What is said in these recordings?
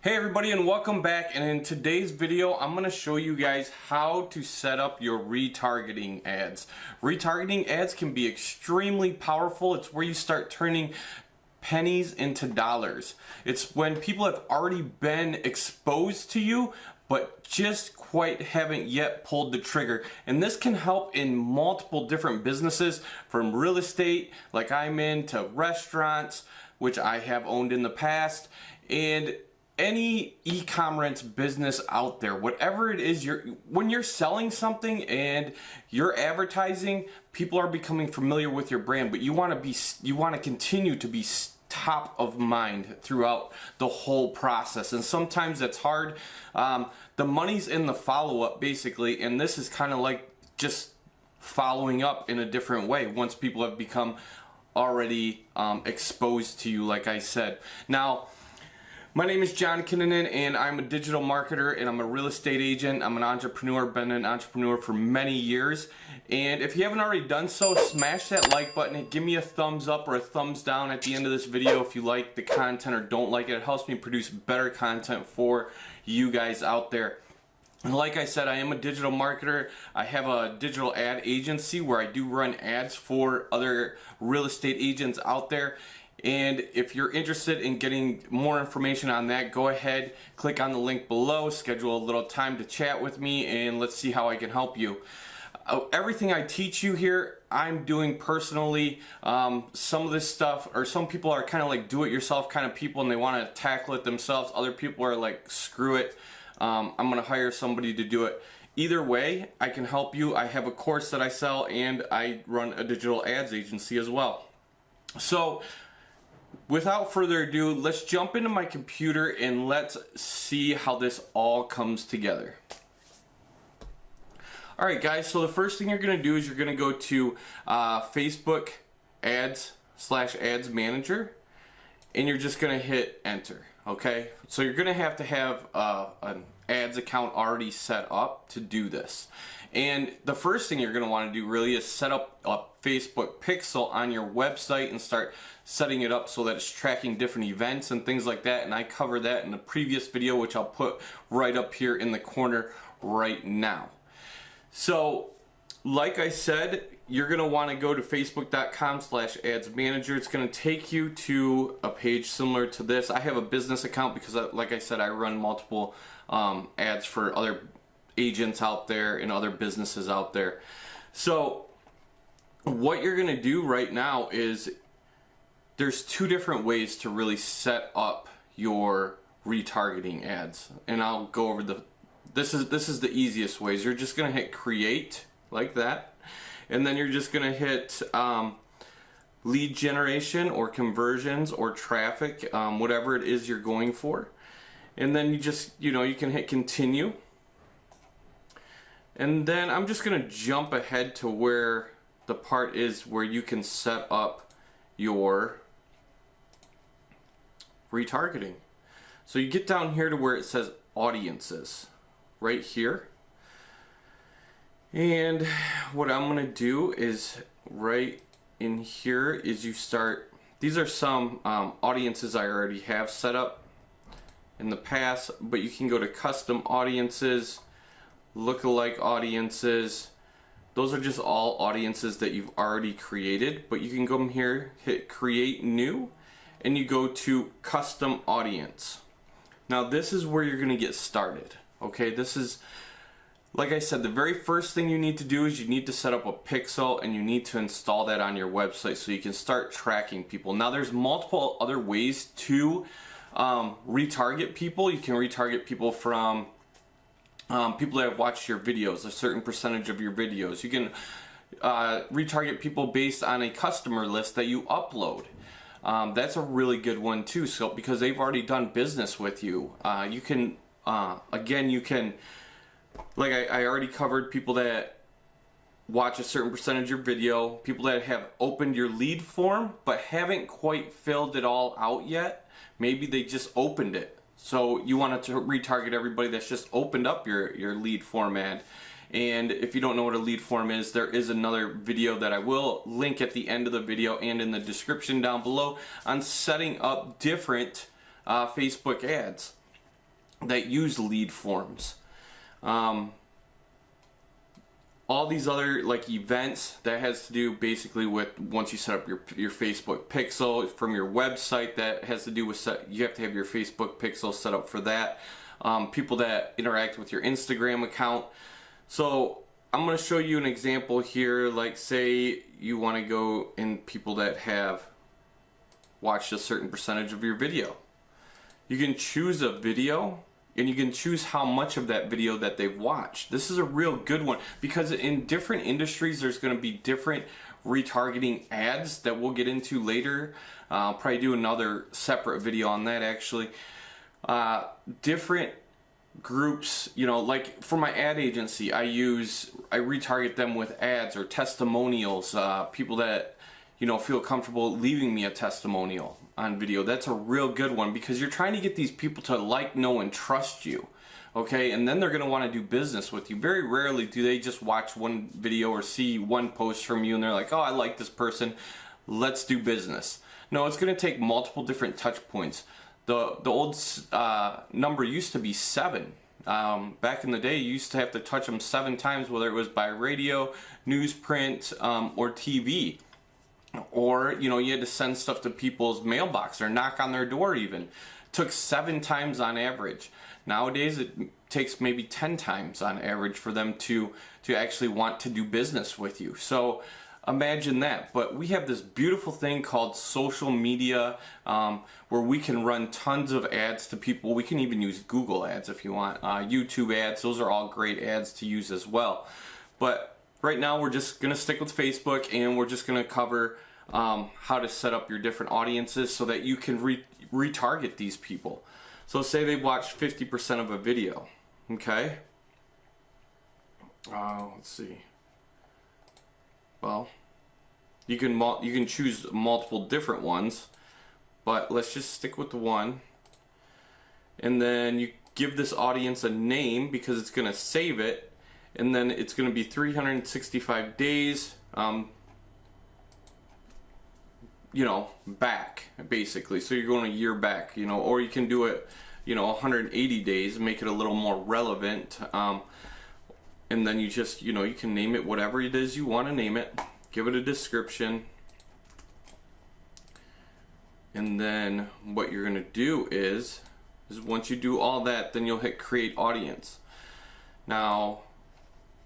Hey everybody, and welcome back. And in today's video I'm going to show you guys how to set up your retargeting ads. Retargeting ads can be extremely powerful. It's where you start turning pennies into dollars. It's when people have already been exposed to you but just quite haven't yet pulled the trigger. And this can help in multiple different businesses, from real estate like I'm in, to restaurants, which I have owned in the past, and any e-commerce business out there. Whatever it is, when you're selling something and you're advertising, people are becoming familiar with your brand, but you want to continue to be top of mind throughout the whole process. And sometimes that's hard. The money's in the follow-up basically, and this is kind of like just following up in a different way once people have become already exposed to you, like I said. Now, my name is Kinnunen, and I'm a digital marketer, and I'm a real estate agent. I'm an entrepreneur, been an entrepreneur for many years. And if you haven't already done so, smash that like button and give me a thumbs up or a thumbs down at the end of this video if you like the content or don't like it. It helps me produce better content for you guys out there. And like I said, I am a digital marketer. I have a digital ad agency where I do run ads for other real estate agents out there. And if you're interested in getting more information on that, go ahead, click on the link below, schedule a little time to chat with me, and let's see how I can help you. Everything I teach you here, I'm doing personally. Some of this stuff, or some people are kind of like do-it-yourself kind of people and they want to tackle it themselves. Other people are like, screw it, I'm going to hire somebody to do it. Either way, I can help you. I have a course that I sell, and I run a digital ads agency as well. So, without further ado, let's jump into my computer and let's see how this all comes together. Alright guys, so the first thing you're going to do is you're going to go to Facebook ads/ads manager, and you're just going to hit enter. Okay, so you're going to have an ads account already set up to do this. And the first thing you're going to want to do really is set up a Facebook pixel on your website and start setting it up so that it's tracking different events and things like that. And I cover that in a previous video, which I'll put right up here in the corner right now. So, like I said, you're going to want to go to facebook.com/ads manager. It's going to take you to a page similar to this. I have a business account because, like I said, I run multiple ads for other agents out there and other businesses out there. So what you're going to do right now is there's two different ways to really set up your retargeting ads, and I'll go over this is the easiest ways. You're just going to hit create like that, and then you're just going to hit lead generation or conversions or traffic, whatever it is you're going for, and then you just, you can hit continue. And then I'm just going to jump ahead to where the part is where you can set up your retargeting. So you get down here to where it says audiences, right here. And what I'm going to do is right in here is you start, these are some audiences I already have set up in the past, but you can go to custom audiences, lookalike audiences. Those are just all audiences that you've already created, but you can come here, hit create new, and you go to custom audience. Now this is where you're going to get started. Okay, this is, like I said, the very first thing you need to do is you need to set up a pixel, and you need to install that on your website so you can start tracking people. Now there's multiple other ways to retarget people. You can retarget people from people that have watched your videos, a certain percentage of your videos. You can retarget people based on a customer list that you upload. That's a really good one too, so because they've already done business with you. You can, again, you can, like I already covered, people that watch a certain percentage of your video, people that have opened your lead form but haven't quite filled it all out yet. Maybe they just opened it. So you want to retarget everybody that's just opened up your lead form ad. And if you don't know what a lead form is, there is another video that I will link at the end of the video and in the description down below on setting up different Facebook ads. that use lead forms. All these other like events that has to do basically with once you set up your Facebook pixel from your website, that has to do with you have to have your Facebook pixel set up for that. People that interact with your Instagram account. So I'm going to show you an example here. Like say you want to go in people that have watched a certain percentage of your video. You can choose a video and you can choose how much of that video that they've watched. This is a real good one because in different industries there's going to be different retargeting ads that we'll get into later. I'll probably do another separate video on that actually. Different groups, you know, like for my ad agency I retarget them with ads or testimonials, people that, you know, feel comfortable leaving me a testimonial on video. That's a real good one because you're trying to get these people to like, know, and trust you. Okay, and then they're going to want to do business with you. Very rarely do they just watch one video or see one post from you and they're like, oh, I like this person, let's do business. No, it's going to take multiple different touch points. The old number used to be 7. Back in the day, you used to have to touch them 7 times, whether it was by radio, newsprint, or TV. Or, you know, you had to send stuff to people's mailbox or knock on their door even. It took 7 times on average. Nowadays, it takes maybe 10 times on average for them to actually want to do business with you. So imagine that. But we have this beautiful thing called social media where we can run tons of ads to people. We can even use Google ads if you want. YouTube ads, those are all great ads to use as well. But right now we're just going to stick with Facebook and we're just going to cover how to set up your different audiences so that you can retarget these people. So say they watched 50% of a video, okay? Let's see. Well, you can choose multiple different ones, but let's just stick with the one. And then you give this audience a name because it's going to save it, and then it's going to be 365 days. You know, back basically. So you're going a year back, you know, or you can do it, you know, 180 days, make it a little more relevant. And then you just, you know, you can name it whatever it is you want to name it, give it a description. And then what you're going to do is once you do all that, then you'll hit create audience. Now,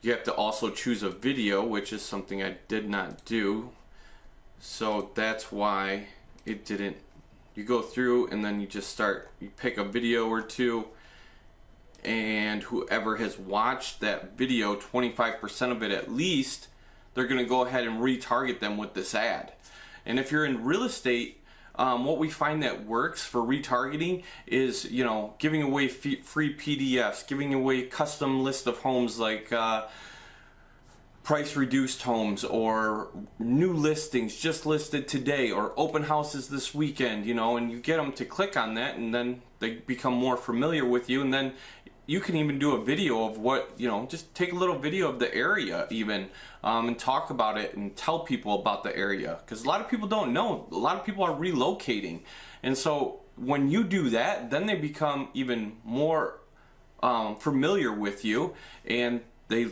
you have to also choose a video, which is something I did not do. So that's why it didn't. You go through and then you just start, you pick a video or two, and whoever has watched that video, 25% of it at least, they're going to go ahead and retarget them with this ad. And if you're in real estate, what we find that works for retargeting is, you know, giving away free PDFs, giving away custom list of homes like price reduced homes or new listings just listed today or open houses this weekend, you know, and you get them to click on that and then they become more familiar with you, and then you can even do a video of what, you know, just take a little video of the area even and talk about it and tell people about the area, because a lot of people don't know. A lot of people are relocating, and so when you do that, then they become even more familiar with you, and they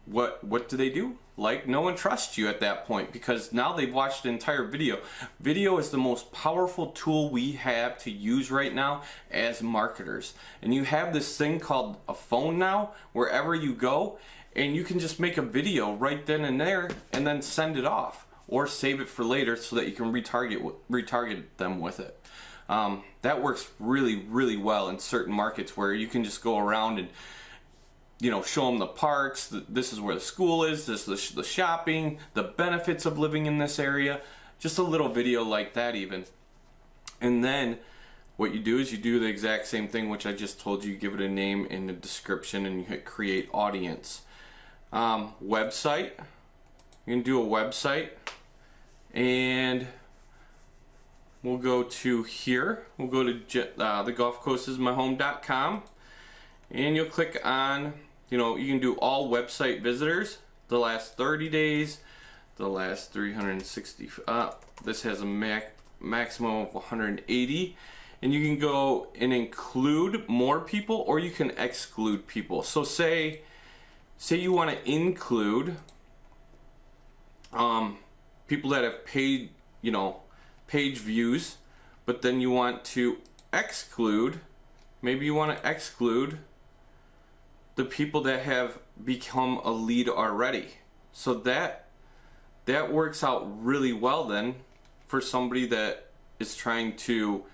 what do? Like, know, and trust you at that point, because now they've watched the entire video. Video is the most powerful tool we have to use right now as marketers. And you have this thing called a phone now, wherever you go, and you can just make a video right then and there and then send it off or save it for later so that you can retarget them with it. That works really, really well in certain markets where you can just go around and, you know, show them the parks, this is where the school is, this is the shopping, the benefits of living in this area, just a little video like that even. And then what you do is you do the exact same thing which I just told you. You give it a name and a description and you hit create audience. Website, you can do a website, and we'll go to here, we'll go to thegulfcoastismyhome.com, and you'll click on, you know, you can do all website visitors, the last 30 days, the last 360, this has a maximum of 180, and you can go and include more people, or you can exclude people. So say you want to include people that have paid, page views, but then you want to exclude, maybe you want to exclude the people that have become a lead already. So that works out really well then for somebody that is trying to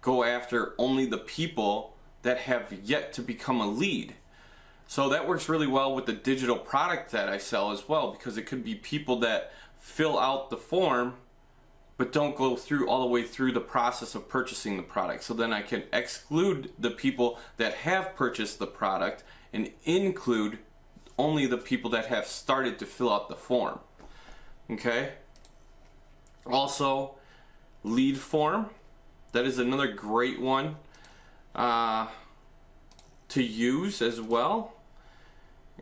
go after only the people that have yet to become a lead. So that works really well with the digital product that I sell as well, because it could be people that fill out the form but don't go through all the way through the process of purchasing the product. So then I can exclude the people that have purchased the product and include only the people that have started to fill out the form. Okay? Also, lead form. That is another great one to use as well.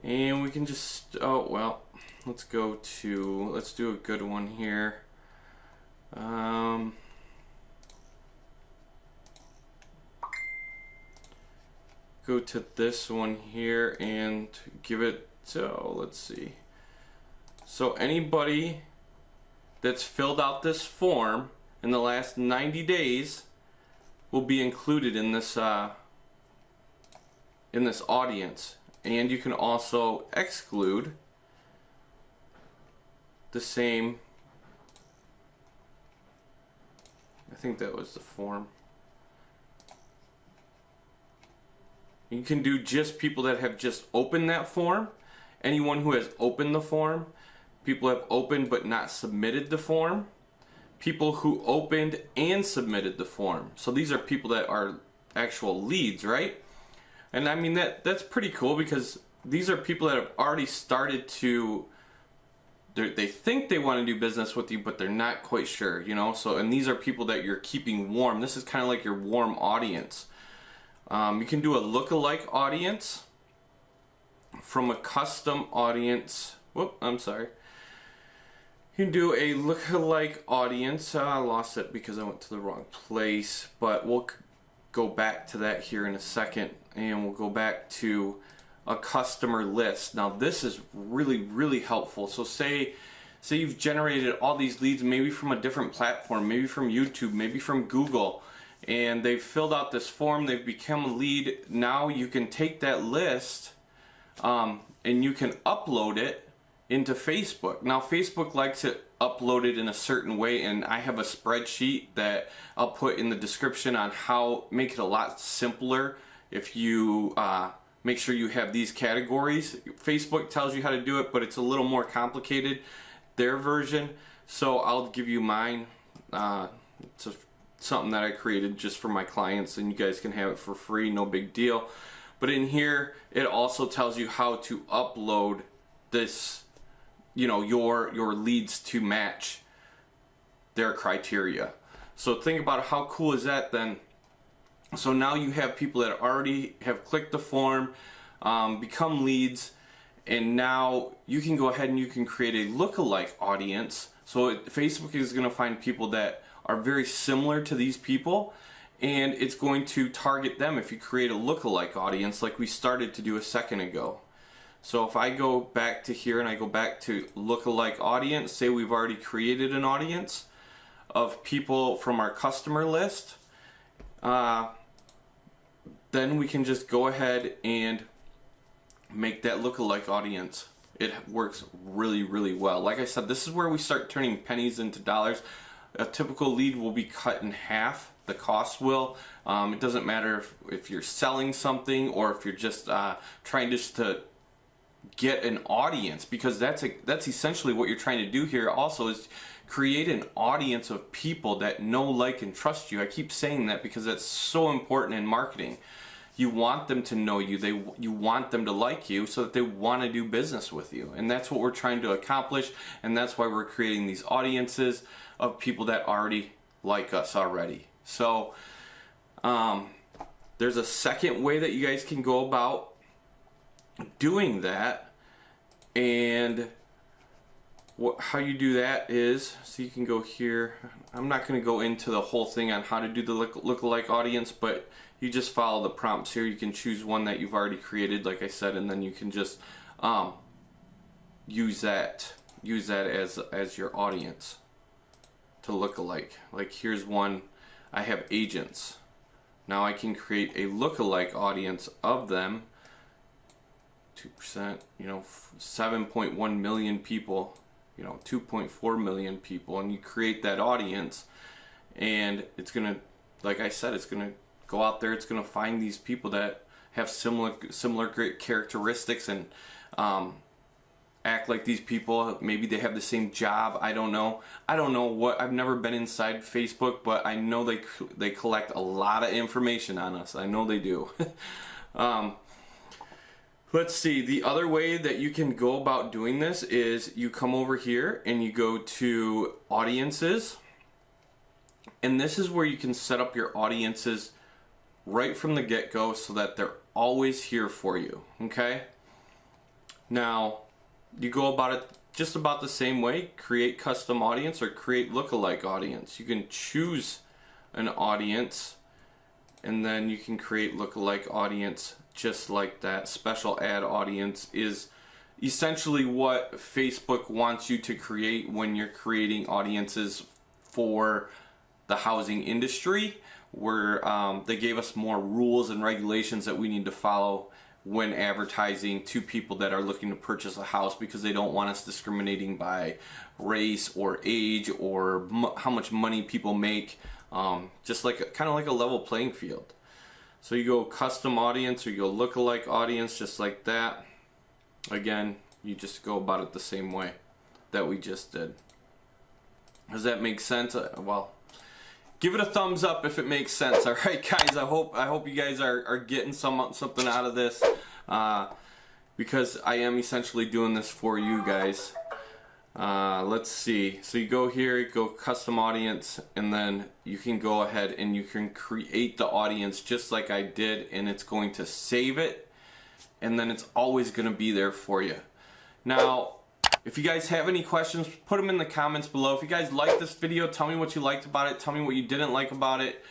And we can just, let's do a good one here. Go to this one here and give it, let's see. So anybody that's filled out this form in the last 90 days will be included in this audience. And you can also exclude the same, I think that was the form. You can do just people that have just opened that form, anyone who has opened the form, people who have opened but not submitted the form, people who opened and submitted the form. So these are people that are actual leads, right? And I mean, that's pretty cool, because these are people that have already started to, they think they want to do business with you, but they're not quite sure, So, and these are people that you're keeping warm. This is kind of like your warm audience. You can do a lookalike audience from a custom audience. Whoop, I'm sorry. You can do a lookalike audience. I lost it because I went to the wrong place, but we'll go back to that here in a second, and we'll go back to a customer list. Now this is really, really helpful. So say you've generated all these leads, maybe from a different platform, maybe from YouTube, maybe from Google, and they've filled out this form, they've become a lead. Now you can take that list and you can upload it into Facebook. Now Facebook likes it uploaded in a certain way, and I have a spreadsheet that I'll put in the description on how make it a lot simpler if you make sure you have these categories. Facebook tells you how to do it, but it's a little more complicated, their version. So I'll give you mine. It's something that I created just for my clients, and you guys can have it for free, no big deal. But in here, it also tells you how to upload this, your leads to match their criteria. So think about how cool is that then. So now you have people that already have clicked the form, become leads, and now you can go ahead and you can create a lookalike audience. So Facebook is going to find people that are very similar to these people, and it's going to target them if you create a lookalike audience like we started to do a second ago. So if I go back to here and I go back to lookalike audience, say we've already created an audience of people from our customer list, then we can just go ahead and make that lookalike audience. It works really, really well. Like I said, this is where we start turning pennies into dollars. A typical lead will be cut in half. The cost will. It doesn't matter if you're selling something or if you're just trying just to get an audience, because that's essentially what you're trying to do here. Also, is create an audience of people that know, like, and trust you. I keep saying that because that's so important in marketing. You want them to know you. You want them to like you so that they want to do business with you. And that's what we're trying to accomplish. And that's why we're creating these audiences of people that already like us already. So there's a second way that you guys can go about doing that. And how you do that is, so you can go here. I'm not going to go into the whole thing on how to do the lookalike audience, but you just follow the prompts here. You can choose one that you've already created, like I said, and then you can just use that as your audience to lookalike. Like here's one, I have agents. Now I can create a lookalike audience of them. 2%, 7.1 million people, 2.4 million people, and you create that audience, and it's gonna, like I said, it's gonna go out there. It's gonna find these people that have similar great characteristics and act like these people. Maybe they have the same job. I don't know what. I've never been inside Facebook, but I know they collect a lot of information on us. I know they do. Let's see, the other way that you can go about doing this is you come over here and you go to audiences, and this is where you can set up your audiences right from the get-go so that they're always here for you, okay? Now, you go about it just about the same way. Create custom audience or create lookalike audience. You can choose an audience and then you can create lookalike audience just like that. Special ad audience is essentially what Facebook wants you to create when you're creating audiences for the housing industry, where they gave us more rules and regulations that we need to follow when advertising to people that are looking to purchase a house, because they don't want us discriminating by race or age or how much money people make. Just like kind of like a level playing field. So you go custom audience or you go lookalike audience, just like that. Again, you just go about it the same way that we just did. Does that make sense? Well, give it a thumbs up if it makes sense. All right, guys. I hope you guys are getting something out of this, because I am essentially doing this for you guys. Let's see. So you go here, you go custom audience, and then you can go ahead and you can create the audience just like I did, and it's going to save it, and then it's always going to be there for you. Now, if you guys have any questions, put them in the comments below. If you guys liked this video, tell me what you liked about it. Tell me what you didn't like about it.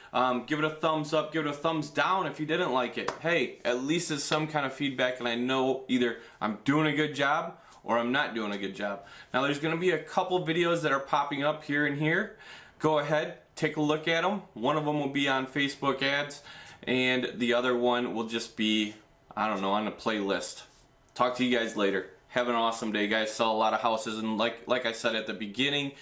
Give it a thumbs up. Give it a thumbs down if you didn't like it. Hey, at least it's some kind of feedback, and I know either I'm doing a good job or I'm not doing a good job. Now, there's going to be a couple videos that are popping up here and here. Go ahead, take a look at them. One of them will be on Facebook ads, and the other one will just be, I don't know, on the playlist. Talk to you guys later. Have an awesome day, guys. Sell a lot of houses, and like I said at the beginning,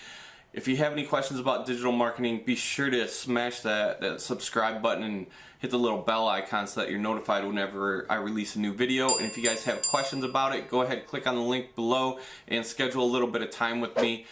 if you have any questions about digital marketing, be sure to smash that subscribe button and hit the little bell icon so that you're notified whenever I release a new video. And if you guys have questions about it, go ahead, click on the link below and schedule a little bit of time with me.